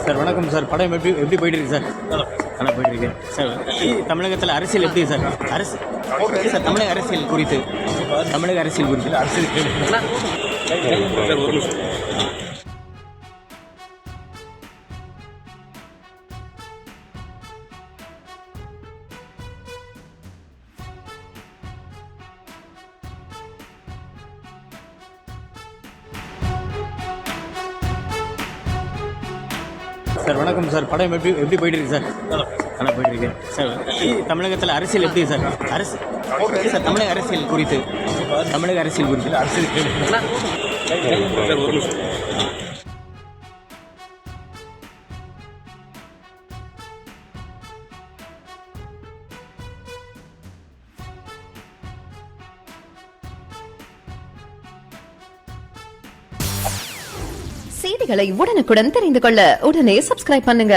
Sir வணக்கம் sir. படம் எப்படி போயிட்டு இருக்கு சார்? நல்லா போயிட்டு இருக்கு சார். தமிழகத்தில் அரசியல் எப்படி சார்? சார் தமிழக அரசியல் குறித்து சார் வணக்கம் சார். படம் எப்படி போயிட்டு இருக்கு சார்? நல்லா போயிட்டு இருக்கு சார். தமிழகத்தில் அரசியல் எப்படி சார்? சார் தமிழக அரசியல் குறித்து செய்திகளை உடனுக்குடன் தெரிந்து கொள்ள உடனே சப்ஸ்கிரைப் பண்ணுங்க.